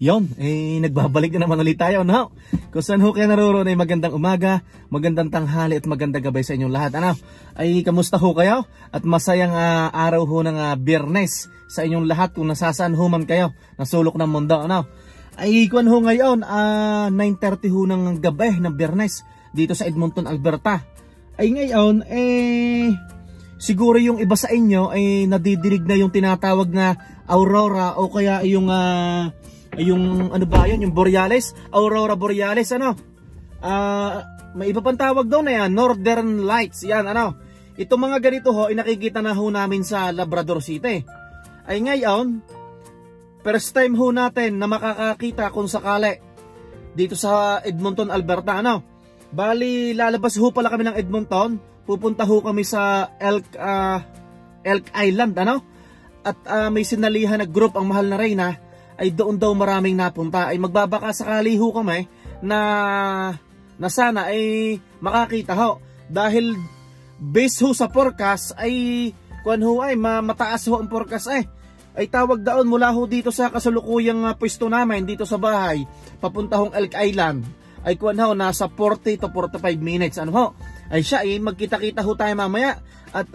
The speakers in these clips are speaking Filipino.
Yon, nagbabalik na naman ulit tayo, no? Kung saan ho kayo naroon ay magandang umaga, magandang tanghali at magandang gabay sa inyong lahat, ano? Ay kamusta ho kayo? At masayang araw ho ng Biyernes sa inyong lahat kung nasasaan ho man kayo, nasulok ng mundo, ano? Ay kuwan ho ngayon, 9:30 ho ng gabi ng Biyernes dito sa Edmonton, Alberta. Ay ngayon, siguro yung iba sa inyo ay nadidinig na yung tinatawag na aurora o kaya yung ano ba yun, yung borealis, aurora borealis, ano? May iba pang tawag daw na yan, northern lights, yan, ano? Itong mga ganito ho, nakikita na ho namin sa Labrador City. Ay ngayon, first time ho natin na makakakita kung sakali dito sa Edmonton, Alberta, ano? Bali, lalabas ho pala kami ng Edmonton, pupunta ho kami sa Elk Island, ano? At may sinalihan na group ang Mahal na Reyna, ay doon daw maraming napunta. Ay magbabaka sakali ho kami na sana ay makakita ho. Dahil based ho sa forecast ay kuwan ho ay mataas ho ang forecast ay tawag daon mula ho dito sa kasalukuyang pwesto namin dito sa bahay papunta hong Elk Island ay kuwan ho nasa 40 to 45 minutes, ano ho. Ay siya magkita-kita ho tayo mamaya at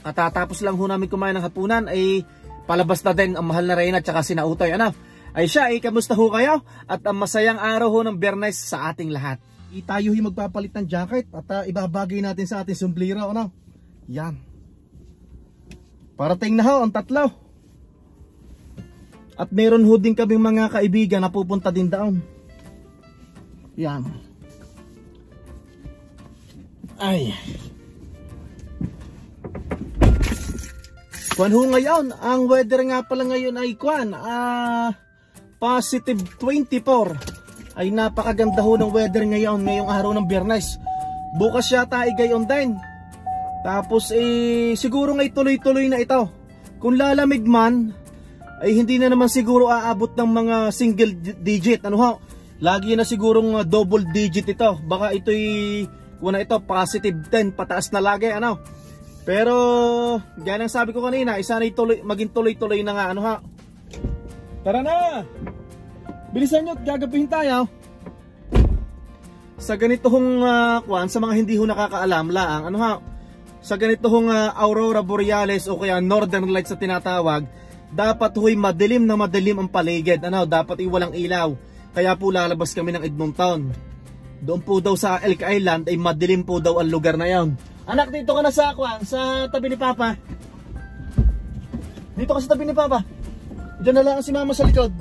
katatapos lang ho namin kumain ng hapunan ay palabas na din ang Mahal na Reyna at saka sina Utoy, ano? Ay siya, kamusta ho kayo? At ang masayang araw ho ng Biyernes sa ating lahat. Tayo magpapalit ng jacket at ibabagay natin sa ating sombrero, ano? Yan. Parating na ho ang tatlo. At meron ho din kaming mga kaibigan na pupunta din doon. Yan. Ay. Kuwan ho ngayon, ang weather nga pala ngayon ay kuwan, positive 24. Ay napakaganda ho ng weather ngayon, ngayong araw ng Biyernes. Bukas yata ay gayon din. Tapos siguro ngay tuloy-tuloy na ito. Kung lalamig man, ay hindi na naman siguro aabot ng mga single digit, ano ho? Lagi na sigurong double digit ito. Baka ito'y, kuna ito, positive 10, pataas na lagi, ano? Pero, yan ang sabi ko kanina, sana'y maging tuloy-tuloy na nga, ano ha? Tara na! Bilisan nyo, gagabihin tayo. Sa ganito hong, sa mga hindi ho nakakaalam laang, ano ha? Sa ganito hong aurora borealis o kaya northern lights na tinatawag, dapat ho'y madilim na madilim ang paligid, ano? Dapat walang ilaw. Kaya po lalabas kami ng Edmonton. Doon po daw sa Elk Island ay madilim po daw ang lugar na yon. Anak, dito ka na sa tabi ni Papa. Dito ka sa tabi ni Papa. Diyan na lang si Mama sa likod.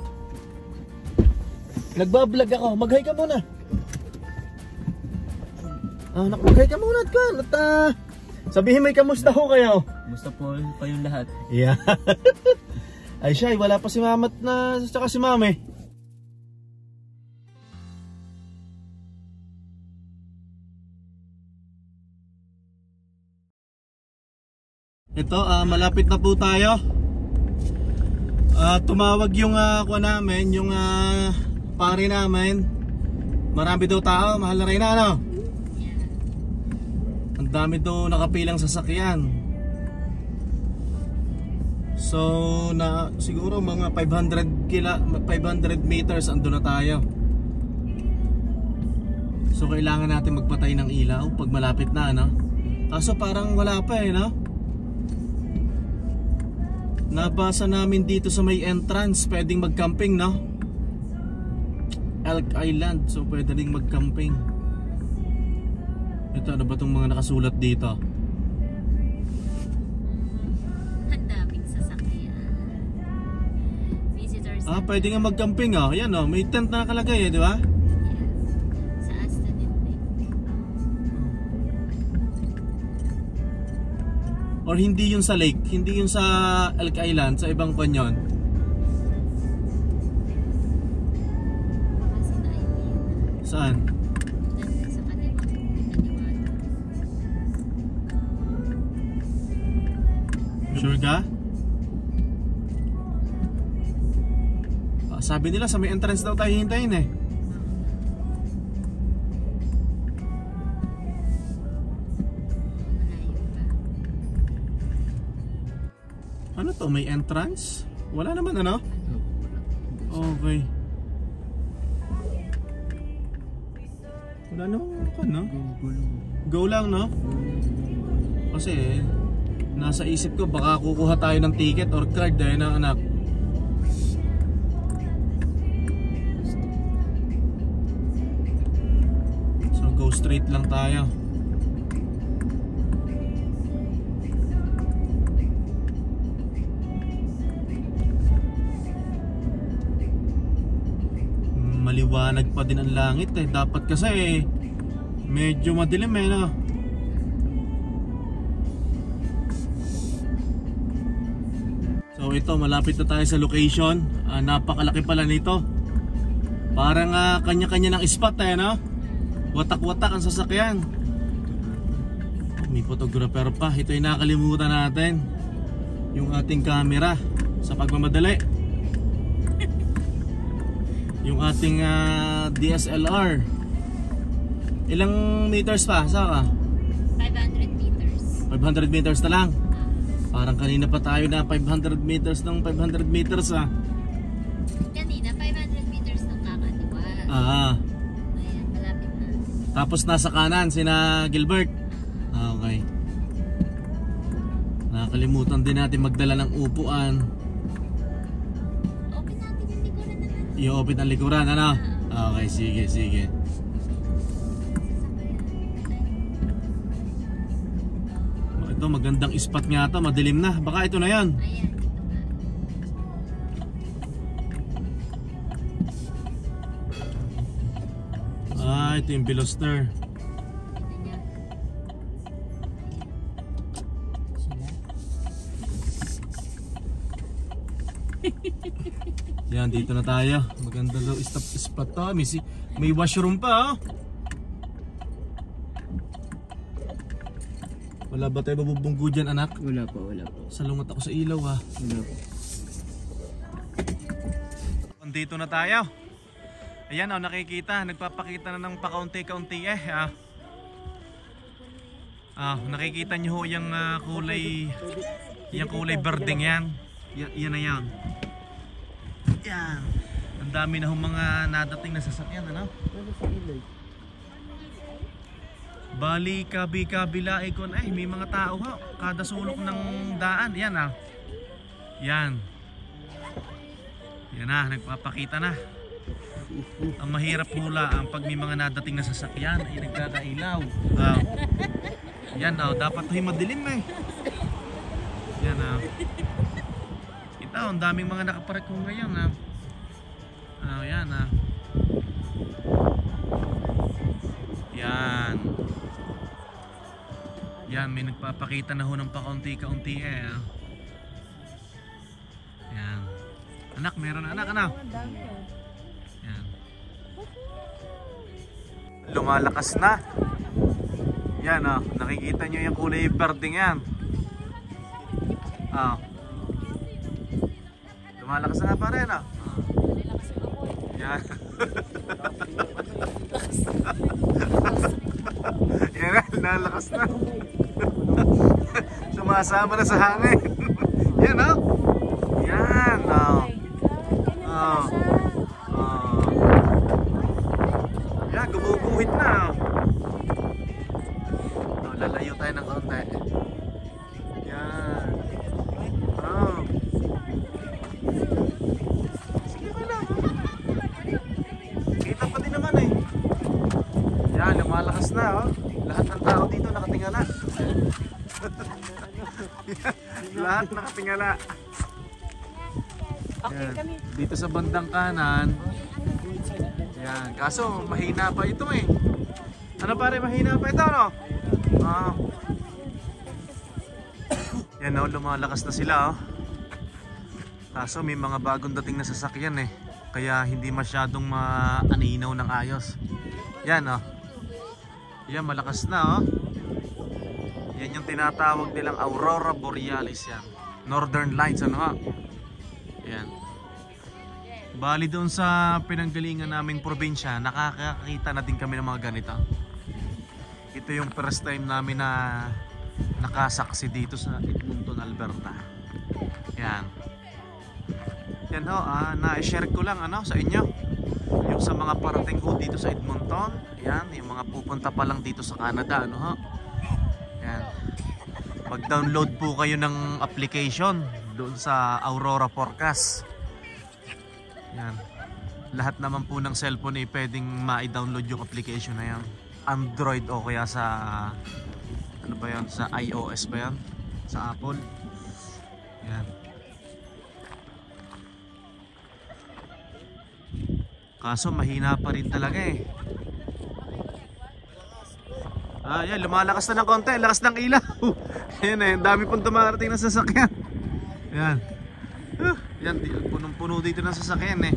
Nagbablog ako. Mag-hi ka muna. Anak, mag-hi ka muna at sabihin may kamusta ho kayo. Kamusta po kayong lahat? Yeah. Ay siya, wala pa si Mama at saka si Mami. Ito, malapit na po tayo. Tumawag yung namin, yung pare namin. Marami daw tao, Mahal na Reyna, ano? Ang dami daw nakapilang sasakyan. So, siguro mga 500 meters andun na tayo. So, kailangan natin magpatay ng ilaw pag malapit na, ano? Kaso parang wala pa no? Nabasa namin dito sa may entrance, pwedeng mag-camping, no? Elk Island, so pwede rin mag-camping. Ito, ano ba itong mga nakasulat dito? Ang daming sasakyan. Visitors. Pwede nga mag-camping, Ayan, may tent na nakalagay, di ba? Sa Asta din. Or hindi yun sa lake, hindi yun sa Elk Island, sa ibang kanyon. Saan? Sa kanilang Sure ka? Sabi nila sa may entrance daw tayo hintayin Ano to? May entrance? Wala naman, ano? Okay. Wala naman ka, no? Go lang, no? Kasi nasa isip ko baka kukuha tayo ng ticket or card dahil na anak. So go straight lang tayo. Maliwanag pa din ang langit eh. Dapat kasi medyo madilim eh, no? So ito, malapit na tayo sa location. Napakalaki pala nito. Parang kanya-kanya ng spot eh, no? Watak-watak ang sasakyan. May photographer pa. Ito yung nakalimutan natin. Yung ating camera sa pagmamadali. Yung ating DSLR. Ilang meters pa? Saka? 500 meters. 500 meters na lang. Parang kanina pa tayo na 500 meters ng 500 meters Kanina, 500 meters ng kakaliwa. Ayan, malapit na. Tapos nasa kanan, sina Gilbert. Okay. Nakalimutan din natin magdala ng upuan. Open natin yung likuran naman. I-open ang likuran, ano? Okay, sige, sige. Ito, magandang spot nga ito, madilim na. Baka ito na yan. Ayan, dito ba? Ito yung Veloster. Yan, dito na tayo. Maganda daw spot to. May washroom pa, oh. Wala ba tayo mabubunggo dyan, anak? Wala po, wala po. Salungat ako sa ilaw, ha. Wala po. Dito na tayo. Ayan, oh, nakikita. Nagpapakita na ng pakaunti-kaunti eh. Nakikita nyo ho yung kulay berdeng yan. Yan na yan. Yan. Ang dami na ho mga nadating na sasakyan, ano? Bali, kabila ikon ay may mga tao ho. Kada sulok ng daan. Yan Yan. Yan na, nagpapakita na. Ang mahirap mula ang pag may mga nadating na sasakyan ay nagkakailaw. Yan dapat ay madilim eh. Yan Ito, ang daming mga nakaparek ko ngayon yan Yan. Yan, may nagpapakita na ho ng pakaunti-kaunti eh. Yan. Anak, meron anak. Yan. Lumalakas na. Yan nakikita nyo yung kulay berdeng yan. Lumalakas na pa rin Yan. Yan lalakas na. Sumasama na sa hangin. Yan Yan Yan, gumuguhit na lalayo tayo ng konti. Yan. Sige ka lang. Kita pa din naman eh. Yan, lumalakas na Lahat ng tao dito nakatingala. Lahat nakatingala. Yan. Dito sa bandang kanan. Yan, kaso mahina pa ito eh. Ano pare, mahina pa ito Yan lumalakas na sila Kaso may mga bagong dating na sasakyan eh. Kaya hindi masyadong maaninaw ng ayos. Yan Yan, malakas na Yan yung tinatawag nilang Aurora Borealis yan. Northern Lights Yan. Bali doon sa pinanggalingan naming probinsya, nakakakita na din kami ng mga ganito. Ito yung first time namin na nakasaksi dito sa Edmonton, Alberta. Yan. Yan ho, na-share ko lang ano sa inyo. Yung sa mga parating ho dito sa Edmonton. Yan, yung mga pupunta pa lang dito sa Canada, ano ho. Yan. Mag-download po kayo ng application doon sa Aurora Forecast. Yan. Lahat naman po ng cellphone ay pwedeng ma-download yung application na yan. Android o kaya sa ano ba yan, sa iOS ba yan? Sa Apple. Yan. Kaso mahina pa rin talaga eh. Yan, lumalakas na ng konti, lakas ng ilaw. Ayan eh, dami pong dumarating ng sasakyan. Yan. Yan, punong-puno dito ng sasakyan eh.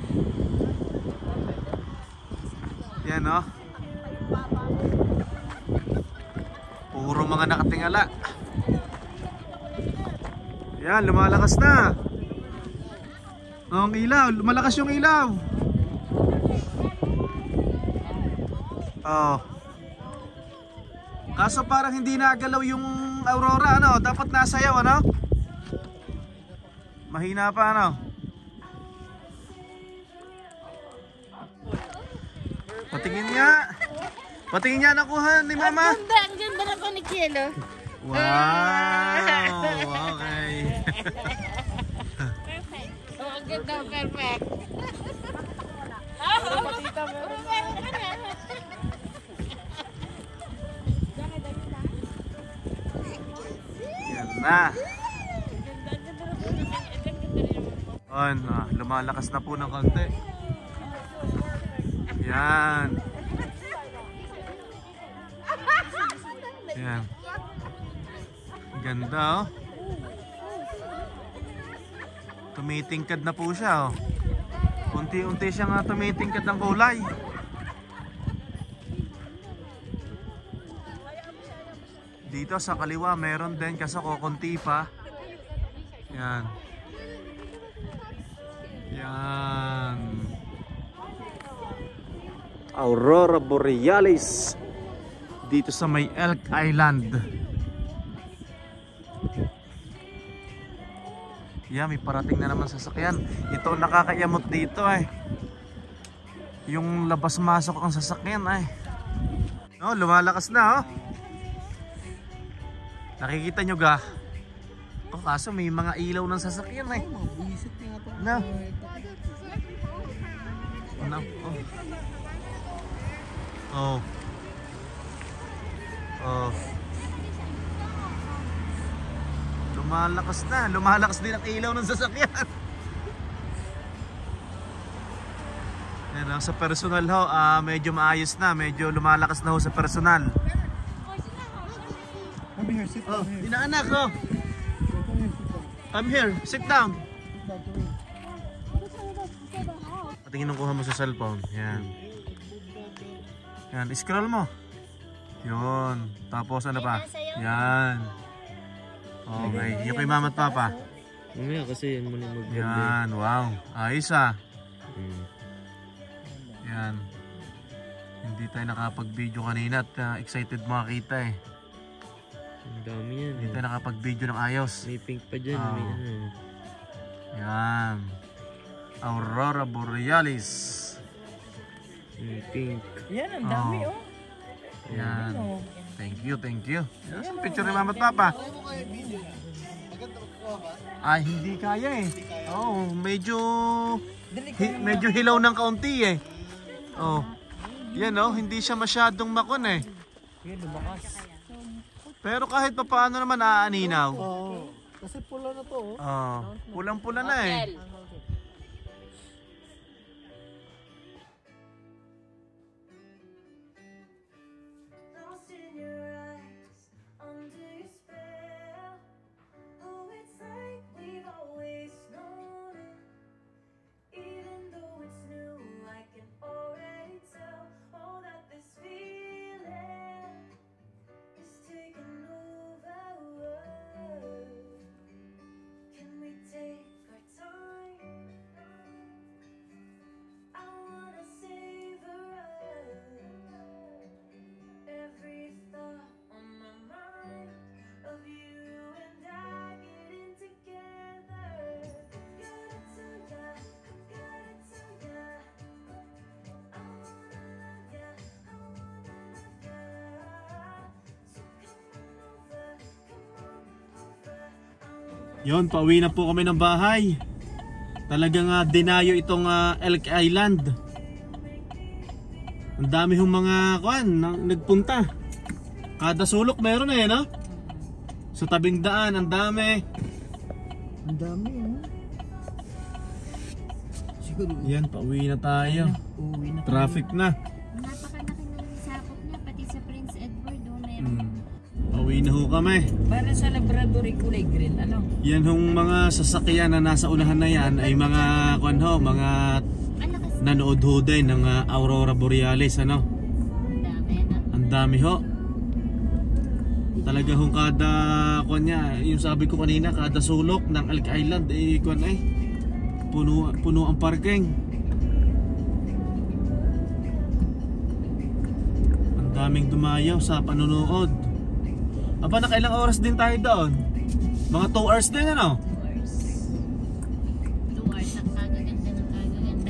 Yan oh. Puro mga nakatingala. Yan, lumalakas na. Ang ilaw, lumalakas yung ilaw. Oh. Kaso parang hindi nagalaw yung Aurora, ano? Dapat nasayaw, ano? Mahina pa, ano? Patingin niya. Patingin niya nakuha ni Mama. Ang ganda na po ni Kielo. Wow! Okay. Ang ganda, perfect. Yan na. On, lumalakas na po ng konti. Yan. Yan. Ganda oh. Tumitingkad na po siya oh. Unti-unti siyang tumitingkad ng kulay. Dito sa kaliwa meron din kasi kukunti pa. Yan. Yan. Aurora Borealis dito sa may Elk Island. Yeah, may parating na naman sasakyan. Ito nakakayamot dito eh. Yung labas-masok ang sasakyan eh. Oh, lumalakas na oh. Nakikita nyo ga? Oh, kaso may mga ilaw ng sasakyan eh. No. No. Oh. Oh. Lumalakas na. Lumalakas din ang ilaw ng sasakyan. Yan, sa personal ho, medyo maayos na. Medyo lumalakas na ho sa personal. Oh, inaanak ho. I'm here. Sit down. Patingin nung kuha mo sa cellphone. Yan. Yan, scroll mo. Yun. Tapos ano pa? Yan. Okay. Yung kay mama at papa. Mamaya kasi yan muna mag-vlog. Yan. Wow. Ayos ah. Yan. Hindi tayo nakapag-video kanina at excited makakita eh. Ang dami yan. Hindi tayo nakapag-video ng ayos. May pink pa dyan. May ano. Yan. Aurora Borealis. May pink. Yan, ang dami oh. Yan. Thank you, thank you. Yan ang picture ni mama at papa. Ay, hindi kaya eh. Oh, medyo hilaw ng kaunti eh. Oh. Yan oh, hindi siya masyadong makon eh. Pero kahit pa paano naman aaninaw. Oo. Kasi pula na to oh. Oh, pulang-pula na eh. Lost in your eyes, under your spell. Oh, it's like we've always known. Even though it's new, I can already tell. Oh, that this feeling is taking over. Can we take our time? Yon, pauwi na po kami ng bahay. Talagang dinayo itong Elk Island. Ang dami hong mga nagpunta. Kada sulok meron eh, no? Sa tabing daan, ang dami. Ang dami, oh. Siguro, Yan, pauwi na tayo. uwi na. Traffic na. Napakalaki na ng sakop niya, pati sa Prince Edward, meron. Pauwi na ho kami. Para sa Labrador kulay green, ano? Yan hong mga sasakyan na nasa unahan na yan ay mga mga Ang lakas nanood ho din ng Aurora Borealis, ano? ng dami na. Ang dami ho. Talaga hong kada niya, yung sabi ko kanina, kada sulok ng Elk Island puno ang parking. Ang daming dumayaw sa panunood. Aba, nakailang oras din tayo doon? Mga 2 hours din, ano? 2 hours ang kagaganda ng kagaganda.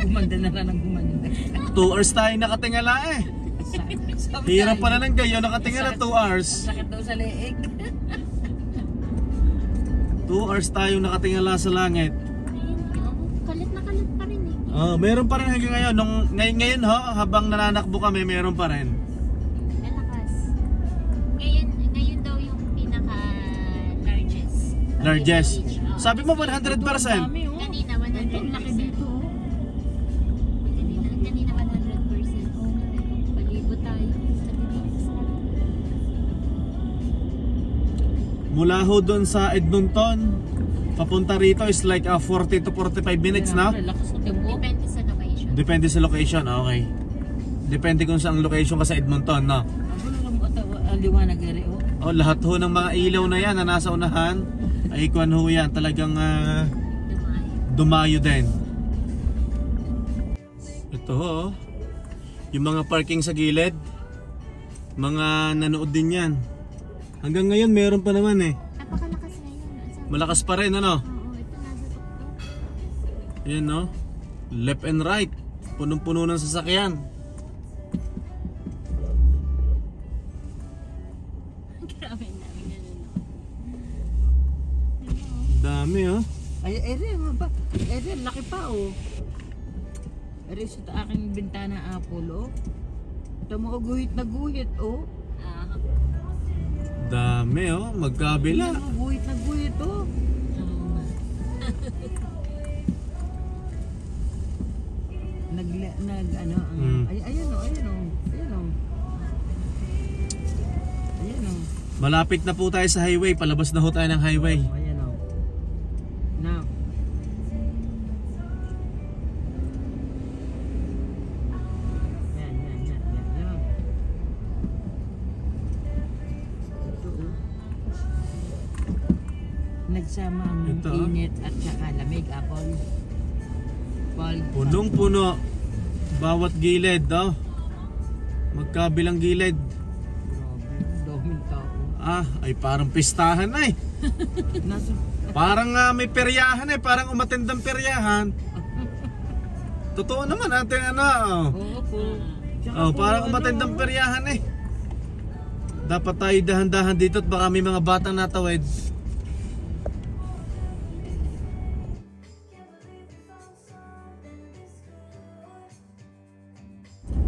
Gumanda na lang ng gumanda. 2 hours tayo nakatingala eh. Hirap pala ng gayo, nakatingala 2 hours. Sakit daw sa leeg. 2 hours tayo nakatingala sa langit. Kalit na kalit pa rin eh. Meron pa rin hanggang ngayon. Ngayon ho, habang nananakbo kami, meron pa rin. Lalakas. Ngayon daw yung pinaka-largest. Largest. Beach, oh. Sabi mo 100%. Dami, oh. Kanina Ang laki 100%. dito, oh. Kanina 100%. Oh, palibot tayo. Mula ho doon sa Edmonton, papunta rito is like 40 to 45 minutes na. Lakas ng tempo. Depende sa location. Depende sa location, okay. Depende kung saan location ka sa Edmonton, no? Ano lang liwanag ere, oh. Lahat ho ng mga ilaw na yan na nasa unahan ay kuwan ho yan, talagang dumayo din. Ito ho, yung mga parking sa gilid, mga nanood din yan. Hanggang ngayon meron pa naman eh. Napakalakas ngayon. Malakas pa rin, ano? Oo, ito nasa tuktok. Yan, no? Left and right, punong-puno ng sasakyan. Grabe na. Dami, oh. Ay, ere, ba? Ere, laki pa, oh. Ere, sa aking bintana apple, oh. Ito mo, guhit na guhit, oh. Dami, oh. Magkabila. Ito mo, guhit na guhit, oh. Ano, ay, ayun, oh, ayun, oh. Ayun, oh. Ayun, oh. Malapit na po tayo sa highway. Palabas na ho tayo ng highway. Oh, ayan, oh. Now. Yan. Ito, oh. Nagsama ang Ito, oh. init at saka lamig, apple. Punong-puno. Bawat gilid, oh. Magkabilang gilid. Grabe, daming tao. Ay parang pistahan na eh. Nasa, Parang may peryahan eh. Parang umatindang peryahan. Totoo naman natin, ano. oo po. Tsaka po, Parang umatindang peryahan eh. Dapat tayo dahan-dahan dito at baka may mga batang natawid.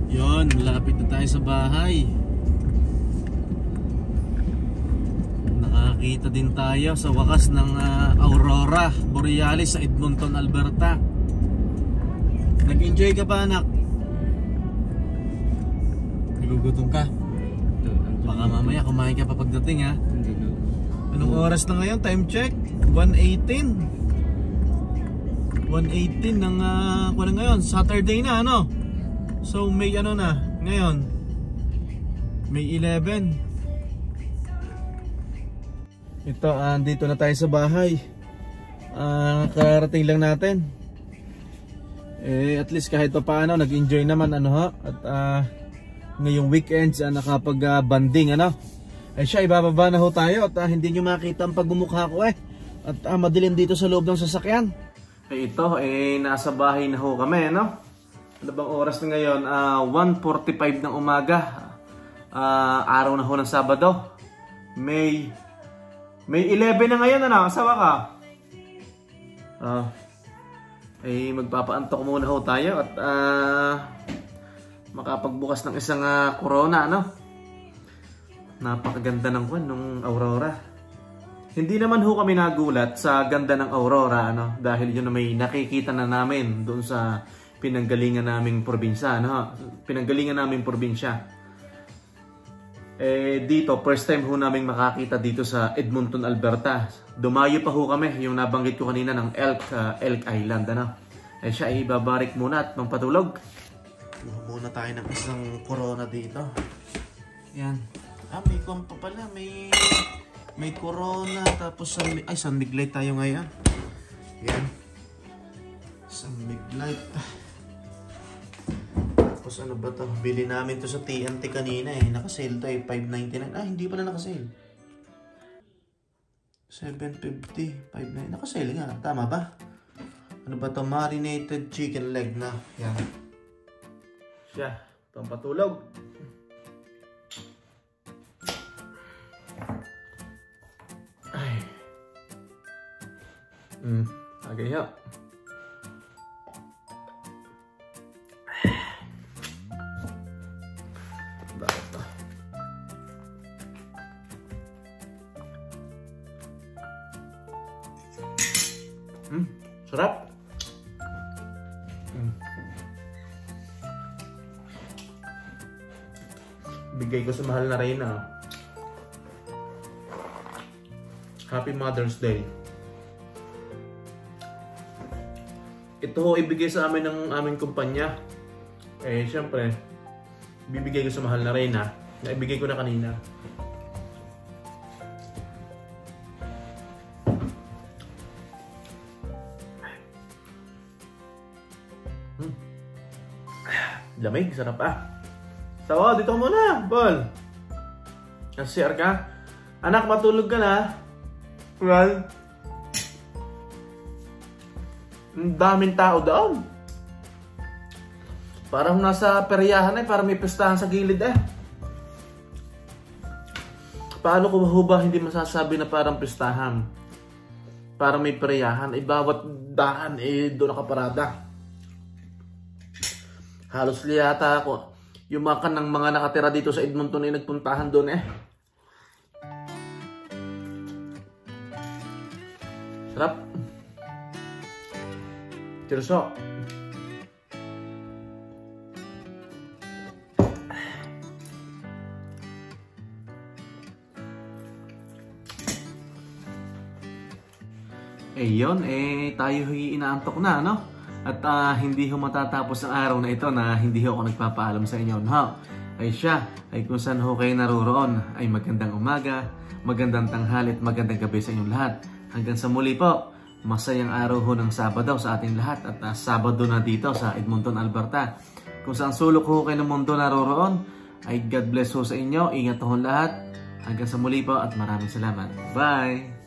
Yon, lapit na tayo sa bahay. Nakakita din tayo sa wakas ng Aurora Borealis sa Edmonton, Alberta. Nag-enjoy ka ba, anak? Nagugutom ka? Baka mamaya kumain ka pa pagdating, ha? Hindi na. Anong oras na ngayon? Time check? 1:18 ng kung ngayon? Saturday na, ano? So May ano na ngayon? May 11. Ito, andito na tayo sa bahay. Karating lang natin. At least kahit pa paano nag-enjoy naman, ano ha? At ngayong weekends nakapag-banding, ano? Siya, ibababa na ho tayo at hindi nyo makita ang pagbumukha ko eh. At madilim dito sa loob ng sasakyan. Ito, nasa bahay na ho kami, ano? Ano bang oras na ngayon? 1:45 ng umaga. Araw na ho ng Sabado. May May 11 na ngayon, ano? Asawa ka? Ay magpapaantok muna ho tayo at makapagbukas ng isang corona, ano? Napakaganda ng kwan nung aurora. Hindi naman ho kami nagulat sa ganda ng aurora, ano? Dahil yun na may nakikita na namin doon sa pinanggalingan naming probinsya, ano? Pinanggalingan naming probinsya. Dito, first time ho namin makakita dito sa Edmonton, Alberta. Dumayo pa ho kami, yung nabanggit ko kanina ng Elk Island, ano? Siya ay ibabarik muna at magpatulog. Kuha muna tayo ng isang corona dito. Yan. May kompa pala, may corona, tapos San Miguel tayo ngayon. Yan. San Miguel. Tapos ano ba to? Bili namin to sa TNT kanina eh. Naka-sale to eh. $5.99. Hindi pala naka-sale. $7.50. $5.99. Naka-sale nga. Tama ba? Ano ba to? Marinated chicken leg na. Yan. Siya. Pampatulog. Ay. Agay ha. Sarap. Bigay ko sa mahal na Reyna. Happy Mother's Day. Ito ho ibigay sa amin ng aming kumpanya. Syempre, bibigay ko sa mahal na Reyna. Naibigay ko na kanina. Lamig, sarap Tawa, dito muna, Bol. CR ka? Anak, matulog ka na. Well, ang daming tao doon. Parang nasa peryahan parang may pistahan sa gilid Paano ko ba hindi masasabi na parang pistahan? Parang may peryahan, bawat daan doon nakaparada. Halos liyata ako. Yung mga kanang mga nakatira dito sa Edmonton ay nagpuntahan doon Sarap. Cheers ho. Yun, tayo inaantok na, no? At hindi ho matatapos ang araw na ito na hindi ho ako nagpapaalam sa inyo. No? Ay siya, ay kung saan ho kayo naroroon, ay magandang umaga, magandang tanghali at magandang gabi sa inyong lahat. Hanggang sa muli po, masayang araw ho ng Sabado sa ating lahat at Sabado na dito sa Edmonton, Alberta. Kung saan sulok ho kayo ng mundo naroroon, ay God bless ho sa inyo, ingat ho lahat. Hanggang sa muli po at maraming salamat. Bye!